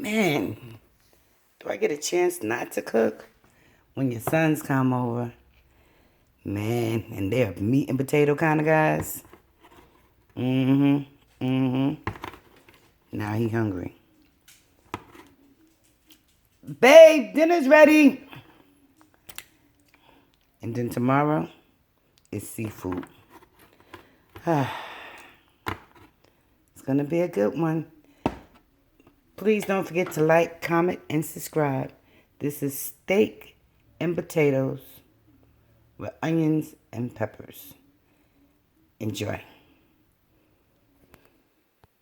Man, do I get a chance not to cook when your sons come over? Man, and they're meat and potato kind of guys. Now he hungry. Babe, dinner's ready. And then tomorrow is seafood. It's gonna be a good one. Please don't forget to like, comment, and subscribe. This is steak and potatoes with onions and peppers. Enjoy.